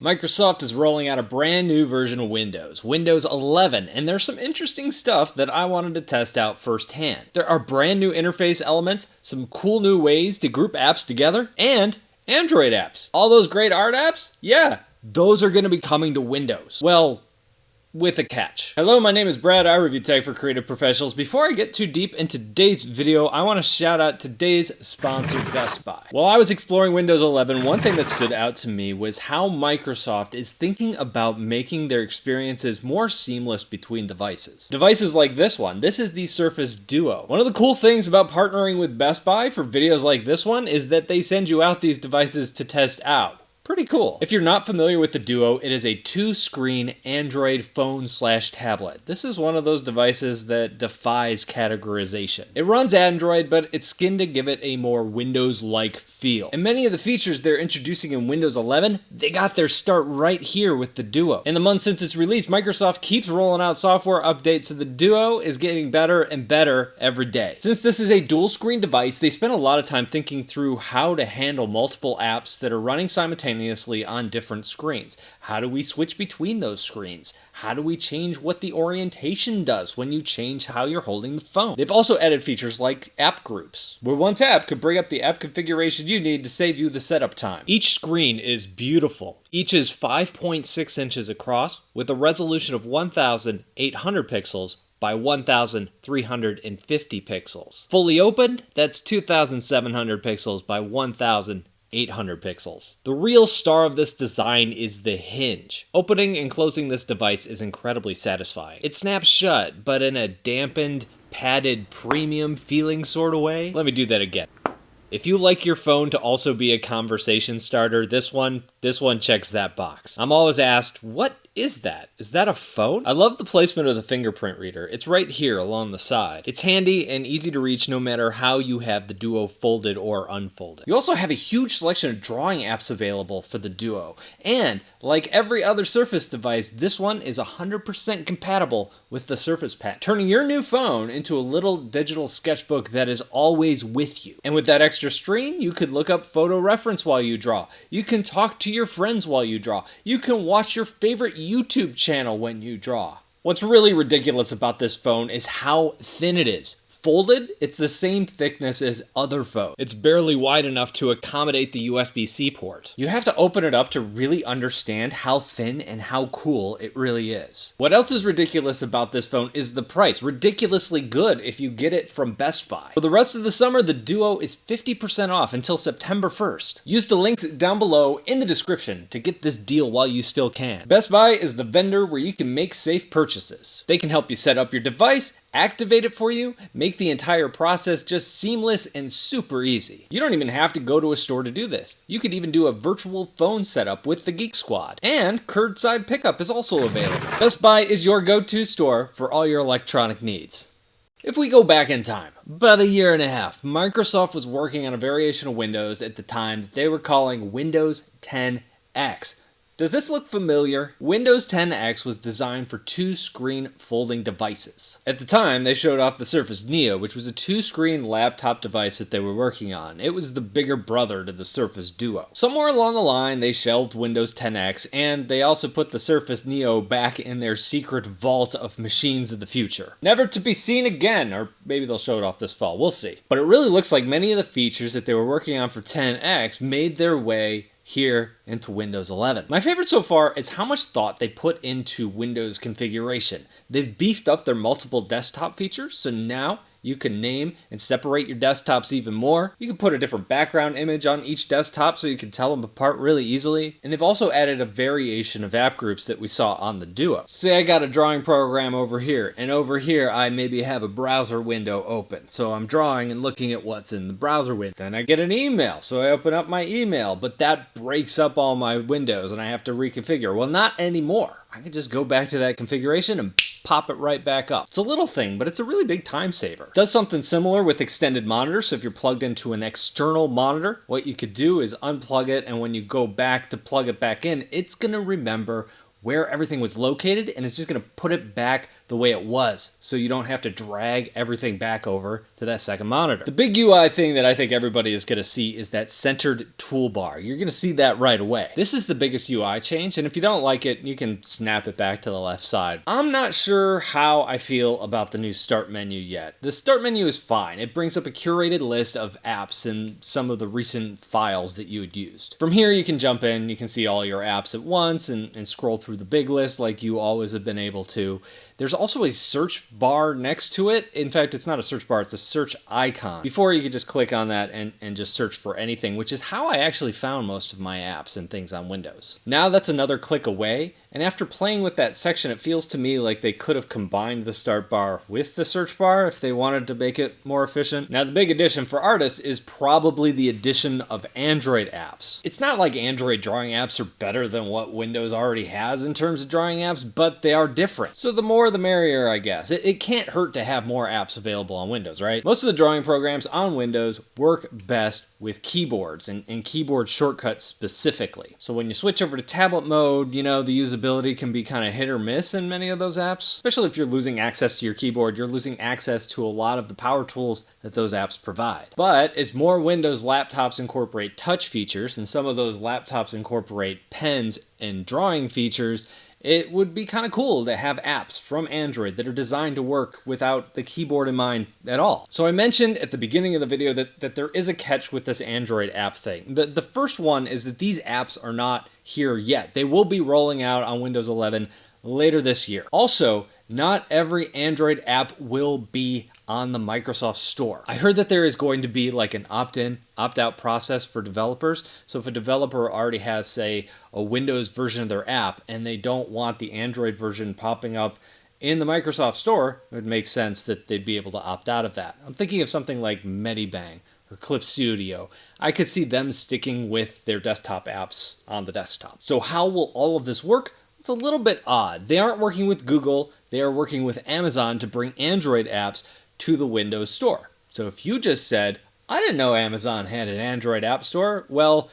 Microsoft is rolling out a brand new version of Windows, Windows 11, and there's some interesting stuff that I wanted to test out firsthand. There are brand new interface elements, some cool new ways to group apps together, and Android apps. All those great art apps? Yeah, those are going to be coming to Windows. Well, with a catch. Hello, my name is Brad. I review tech for creative professionals. Before I get too deep into today's video, I want to shout out today's sponsor, Best Buy. While I was exploring Windows 11, one thing that stood out to me was how Microsoft is thinking about making their experiences more seamless between devices. Devices like this one. This is the Surface Duo. One of the cool things about partnering with Best Buy for videos like this one is that they send you out these devices to test out. Pretty cool. If you're not familiar with the Duo, it is a two-screen Android phone/tablet. This is one of those devices that defies categorization. It runs Android, but it's skinned to give it a more Windows-like feel. And many of the features they're introducing in Windows 11, they got their start right here with the Duo. In the months since its release, Microsoft keeps rolling out software updates, so the Duo is getting better and better every day. Since this is a dual-screen device, they spent a lot of time thinking through how to handle multiple apps that are running simultaneously on different screens. How do we switch between those screens? How do we change what the orientation does when you change how you're holding the phone? They've also added features like app groups, where one tap could bring up the app configuration you need to save you the setup time. Each screen is beautiful. Each is 5.6 inches across with a resolution of 1,800 pixels by 1,350 pixels. Fully opened, that's 2,700 pixels by 1,800 pixels. The real star of this design is the hinge. Opening and closing this device is incredibly satisfying. It snaps shut, but in a dampened, padded, premium feeling sort of way. Let me do that again. If you like your phone to also be a conversation starter, this one checks that box. I'm always asked, what is that? Is that a phone? I love the placement of the fingerprint reader. It's right here along the side. It's handy and easy to reach no matter how you have the Duo folded or unfolded. You also have a huge selection of drawing apps available for the Duo. And like every other Surface device, this one is 100% compatible with the Surface Pen, turning your new phone into a little digital sketchbook that is always with you. And with that extra screen, you could look up photo reference while you draw. You can talk to your friends while you draw. You can watch your favorite YouTube channel when you draw. What's really ridiculous about this phone is how thin it is. Folded, it's the same thickness as other phones. It's barely wide enough to accommodate the USB-C port. You have to open it up to really understand how thin and how cool it really is. What else is ridiculous about this phone is the price. Ridiculously good if you get it from Best Buy. For the rest of the summer, the Duo is 50% off until September 1st. Use the links down below in the description to get this deal while you still can. Best Buy is the vendor where you can make safe purchases. They can help you set up your device, activate it for you, make the entire process just seamless and super easy. You don't even have to go to a store to do this. You could even do a virtual phone setup with the Geek Squad. And curbside pickup is also available. Best Buy is your go-to store for all your electronic needs. If we go back in time, about a year and a half, Microsoft was working on a variation of Windows at the time that they were calling Windows 10X. Does this look familiar? Windows 10X was designed for two-screen folding devices. At the time, they showed off the Surface Neo, which was a two-screen laptop device that they were working on. It was the bigger brother to the Surface Duo. Somewhere along the line, they shelved Windows 10X, and they also put the Surface Neo back in their secret vault of machines of the future. Never to be seen again, or maybe they'll show it off this fall, we'll see. But it really looks like many of the features that they were working on for 10X made their way here into Windows 11. My favorite so far is how much thought they put into Windows configuration. They've beefed up their multiple desktop features, so now you can name and separate your desktops even more. You can put a different background image on each desktop so you can tell them apart really easily. And they've also added a variation of app groups that we saw on the Duo. Say I got a drawing program over here, and over here I maybe have a browser window open. So I'm drawing and looking at what's in the browser window. Then I get an email, so I open up my email, but that breaks up all my windows and I have to reconfigure. Well, not anymore. I can just go back to that configuration and pop it right back up. It's a little thing, but it's a really big time saver. Does something similar with extended monitors. So if you're plugged into an external monitor, what you could do is unplug it, and when you go back to plug it back in, it's gonna remember where everything was located, and it's just going to put it back the way it was, so you don't have to drag everything back over to that second monitor. The big UI thing that I think everybody is going to see is that centered toolbar. You're going to see that right away. This is the biggest UI change, and if you don't like it, you can snap it back to the left side. I'm not sure how I feel about the new start menu yet. The start menu is fine. It brings up a curated list of apps and some of the recent files that you had used. From here, you can jump in, you can see all your apps at once and scroll through the big list like you always have been able to. There's also a search bar next to it. In fact, it's not a search bar, it's a search icon. Before, you could just click on that and just search for anything, which is how I actually found most of my apps and things on Windows. Now that's another click away, and after playing with that section, it feels to me like they could have combined the start bar with the search bar if they wanted to make it more efficient. Now the big addition for artists is probably the addition of Android apps. It's not like Android drawing apps are better than what Windows already has in terms of drawing apps, but they are different. So the more the merrier, I guess. It can't hurt to have more apps available on Windows, right? Most of the drawing programs on Windows work best with keyboards and keyboard shortcuts specifically. So when you switch over to tablet mode, you know, the usability can be kind of hit or miss in many of those apps. Especially if you're losing access to your keyboard, you're losing access to a lot of the power tools that those apps provide. But as more Windows laptops incorporate touch features, and some of those laptops incorporate pens and drawing features, it would be kind of cool to have apps from Android that are designed to work without the keyboard in mind at all. So I mentioned at the beginning of the video that there is a catch with this Android app thing. The first one is that these apps are not here yet. They will be rolling out on Windows 11 later this year. Also, not every Android app will be on the Microsoft Store. I heard that there is going to be like an opt-in, opt-out process for developers. So if a developer already has, say, a Windows version of their app and they don't want the Android version popping up in the Microsoft Store, it would make sense that they'd be able to opt out of that. I'm thinking of something like Medibang or Clip Studio. I could see them sticking with their desktop apps on the desktop. So how will all of this work? It's a little bit odd. They aren't working with Google, they are working with Amazon to bring Android apps to the Windows Store. So if you just said, I didn't know Amazon had an Android app store, well,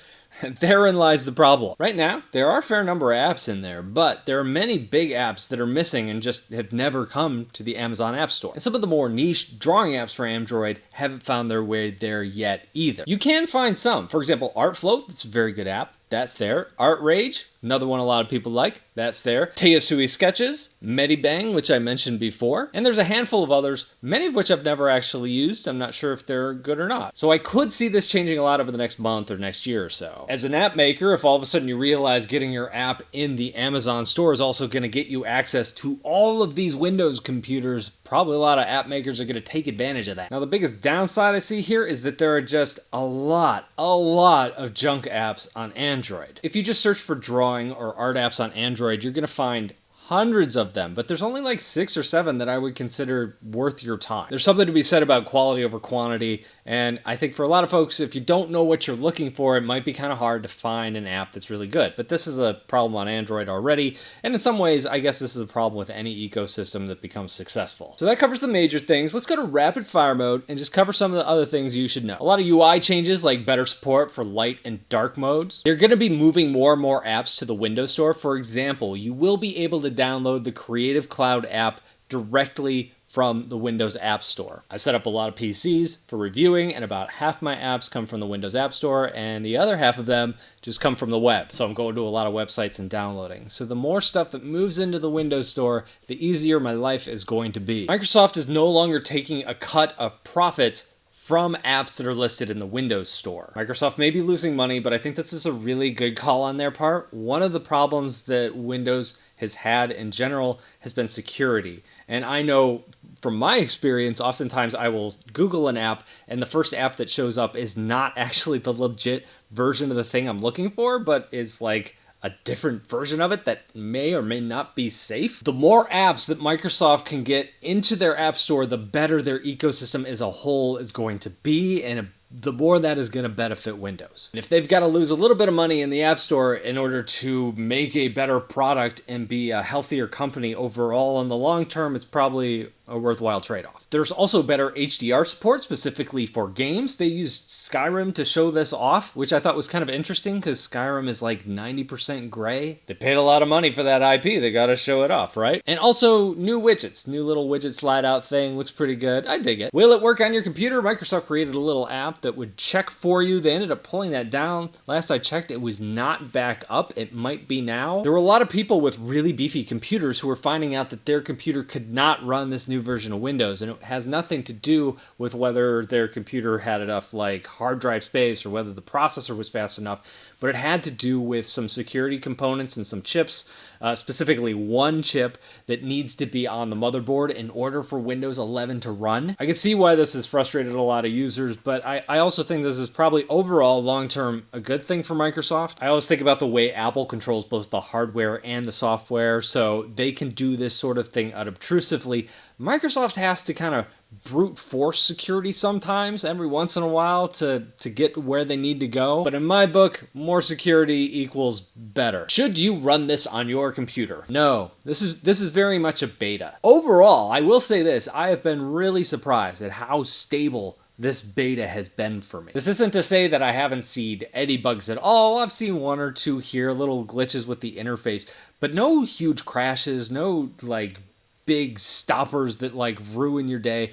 therein lies the problem. Right now, there are a fair number of apps in there, but there are many big apps that are missing and just have never come to the Amazon App Store. And some of the more niche drawing apps for Android haven't found their way there yet either. You can find some. For example, ArtFloat, that's a very good app. That's there. Art Rage, another one a lot of people like. That's there. Teosui Sketches, Medibang, which I mentioned before. And there's a handful of others, many of which I've never actually used. I'm not sure if they're good or not. So I could see this changing a lot over the next month or next year or so. As an app maker, if all of a sudden you realize getting your app in the Amazon store is also going to get you access to all of these Windows computers, probably a lot of app makers are going to take advantage of that. Now, the biggest downside I see here is that there are just a lot of junk apps on Android. If you just search for drawing or art apps on Android, you're going to find hundreds of them, but there's only like 6 or 7 that I would consider worth your time. There's something to be said about quality over quantity, and I think for a lot of folks, if you don't know what you're looking for, it might be kind of hard to find an app that's really good. But this is a problem on Android already, and in some ways, I guess this is a problem with any ecosystem that becomes successful. So that covers the major things. Let's go to rapid fire mode and just cover some of the other things you should know. A lot of UI changes, like better support for light and dark modes. They're going to be moving more and more apps to the Windows Store. For example, you will be able to download the Creative Cloud app directly from the Windows App Store. I set up a lot of PCs for reviewing, and about half my apps come from the Windows App Store, and the other half of them just come from the web. So I'm going to a lot of websites and downloading. So the more stuff that moves into the Windows Store, the easier my life is going to be. Microsoft is no longer taking a cut of profits from apps that are listed in the Windows Store. Microsoft may be losing money, but I think this is a really good call on their part. One of the problems that Windows has had in general has been security. And I know from my experience, oftentimes I will Google an app and the first app that shows up is not actually the legit version of the thing I'm looking for, but is like a different version of it that may or may not be safe. The more apps that Microsoft can get into their app store, the better their ecosystem as a whole is going to be, and the more that is going to benefit Windows. And if they've got to lose a little bit of money in the App Store in order to make a better product and be a healthier company overall in the long term, it's probably a worthwhile trade-off. There's also better HDR support specifically for games. They used Skyrim to show this off, which I thought was kind of interesting because Skyrim is like 90% gray. They paid a lot of money for that IP. They got to show it off, right? And also new widgets. New little widget slide out thing. Looks pretty good. I dig it. Will it work on your computer? Microsoft created a little app that would check for you. They ended up pulling that down. Last I checked, it was not back up. It might be now. There were a lot of people with really beefy computers who were finding out that their computer could not run this new version of Windows, and it has nothing to do with whether their computer had enough like hard drive space or whether the processor was fast enough, but it had to do with some security components and some chips, specifically one chip that needs to be on the motherboard in order for Windows 11 to run. I can see why this has frustrated a lot of users, but I also think this is probably overall long-term a good thing for Microsoft. I always think about the way Apple controls both the hardware and the software, so they can do this sort of thing unobtrusively. Microsoft has to kind of brute force security sometimes, every once in a while, to get where they need to go. But in my book, more security equals better. Should you run this on your computer? No, this is very much a beta. Overall, I will say this, I have been really surprised at how stable this beta has been for me. This isn't to say that I haven't seen any bugs at all. I've seen one or two here, little glitches with the interface, but no huge crashes, no like big stoppers that like ruin your day.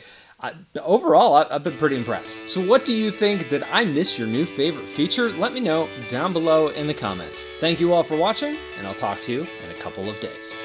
Overall, I've been pretty impressed. So what do you think? Did I miss your new favorite feature? Let me know down below in the comments. Thank you all for watching, and I'll talk to you in a couple of days.